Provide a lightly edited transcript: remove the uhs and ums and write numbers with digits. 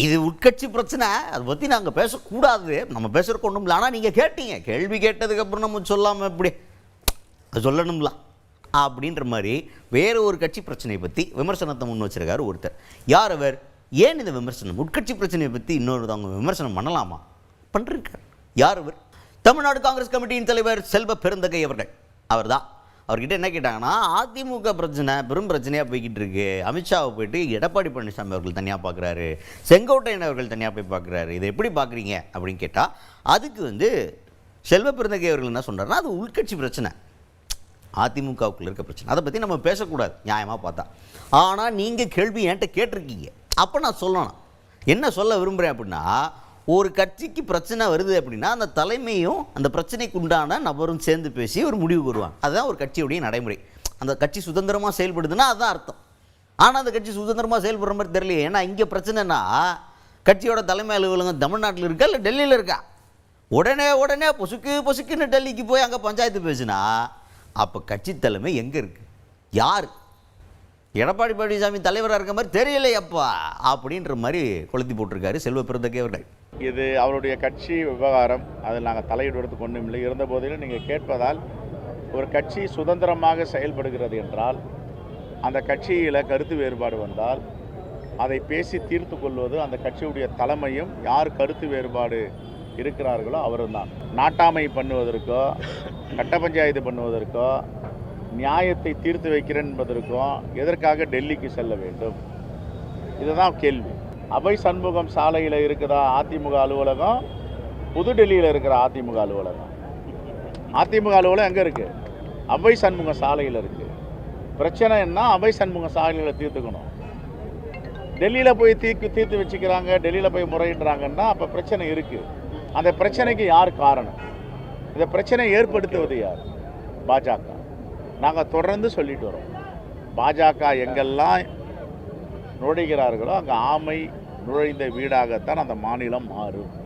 இது உட்கட்சி பிரச்சனை, அதை பற்றி நாங்கள் பேசக்கூடாது, நம்ம பேசுகிறக்கு ஒன்றும் இல்லை. ஆனால் நீங்கள் கேட்டீங்க, கேள்வி கேட்டதுக்கப்புறம் நம்ம சொல்லாமல் எப்படி அது சொல்லணும்ல அப்படின்ற மாதிரி வேறு ஒரு கட்சி பிரச்சனையை பற்றி விமர்சனத்தை முன் வச்சிருக்காரு ஒருத்தர். யார் அவர்? ஏன் இந்த விமர்சனம்? உட்கட்சி பிரச்சனையை பற்றி இன்னொருத்தவங்க விமர்சனம் பண்ணலாமா? பண்ணிருக்கார். யார் அவர்? தமிழ்நாடு காங்கிரஸ் கமிட்டியின் தலைவர் செல்வ பெருந்தகை அவர்கள். அவர் தான். அவர்கிட்ட என்ன கேட்டாங்கன்னா, அதிமுக பிரச்சனை பெரும் பிரச்சனையாக போய்கிட்டு இருக்கு, அமித்ஷாவை போயிட்டு எடப்பாடி பழனிசாமி அவர்கள் தனியாக பார்க்குறாரு, செங்கோட்டையன் அவர்கள் தனியாக போய் பார்க்குறாரு, இதை எப்படி பார்க்குறீங்க அப்படின்னு கேட்டால், அதுக்கு செல்வ பெருந்தகை அவர்கள் என்ன சொல்கிறாருன்னா, அது உள்கட்சி பிரச்சனை, அதிமுகவுக்குள்ள இருக்க பிரச்சனை, அதை பற்றி நம்ம பேசக்கூடாது நியாயமாக பார்த்தா. ஆனால் நீங்கள் கேள்வி என்கிட்ட கேட்டிருக்கீங்க, அப்போ நான் சொல்லணும். என்ன சொல்ல விரும்புகிறேன் அப்படின்னா, ஒரு கட்சிக்கு பிரச்சனை வருது அப்படின்னா அந்த தலைமையும் அந்த பிரச்சனைக்கு உண்டான நபரும் சேர்ந்து பேசி ஒரு முடிவுக்கு வருவாங்க. அதுதான் ஒரு கட்சியுடைய நடைமுறை. அந்த கட்சி சுதந்திரமாக செயல்படுதுன்னா அதுதான் அர்த்தம். ஆனால் அந்த கட்சி சுதந்திரமாக செயல்படுற மாதிரி தெரியலையே. ஏன்னா இங்கே பிரச்சனைனா கட்சியோட தலைமை அலுவலகம் தமிழ்நாட்டில் இருக்கா இல்லை டெல்லியில் இருக்கா? உடனே பொசுக்குன்னு டெல்லிக்கு போய் அங்கே பஞ்சாயத்து பேசுனா அப்போ கட்சி தலைமை எங்கே இருக்குது? யார்? எடப்பாடி பழனிசாமி தலைவராக இருக்க மாதிரி தெரியலையப்பா அப்படின்ற மாதிரி கொளுத்தி போட்டிருக்காரு செல்வ பெருந்தகை அவர்கள். இது அவருடைய கட்சி விவகாரம், அதில் நாங்கள் தலையிடுவதற்கு ஒன்றும் இல்லை. இருந்த போதிலும் நீங்கள் கேட்பதால், ஒரு கட்சி சுதந்திரமாக செயல்படுகிறது என்றால் அந்த கட்சியில் கருத்து வேறுபாடு வந்தால் அதை பேசி தீர்த்து கொள்வது அந்த கட்சியுடைய தலைமையும், யார் கருத்து வேறுபாடு இருக்கிறார்களோ அவரும் தான். நாட்டாமை பண்ணுவதற்கோ கட்ட பஞ்சாயத்து பண்ணுவதற்கோ நியாயத்தை தீர்த்து வைக்கிறேன் என்பதற்கும் எதற்காக டெல்லிக்கு செல்ல வேண்டும்? இதுதான் கேள்வி. அபய் சண்முகம் சாலையில் இருக்குதா அதிமுக அலுவலகம்? புதுடெல்லியில் இருக்கிற அதிமுக அலுவலகம். அதிமுக அலுவலகம் எங்கே இருக்குது? அபய் சண்முகம் சாலையில் இருக்குது. பிரச்சனை என்ன? அபய் சண்முகம் சாலையில் தீர்த்துக்கணும். டெல்லியில் போய் தீர்த்து வச்சுக்கிறாங்க, டெல்லியில் போய் முறையிடுறாங்கன்னா அப்போ பிரச்சனை இருக்குது. அந்த பிரச்சனைக்கு யார் காரணம்? இந்த பிரச்சனை ஏற்படுத்துவது யார்? பாஜக. நாங்கள் தொடர்ந்து சொல்லிட்டு வரோம், பாஜக எங்கெல்லாம் நுழைகிறார்களோ அங்கே ஆமை நுழைந்த வீடாகத்தான் அந்த மாநிலம் மாறும்.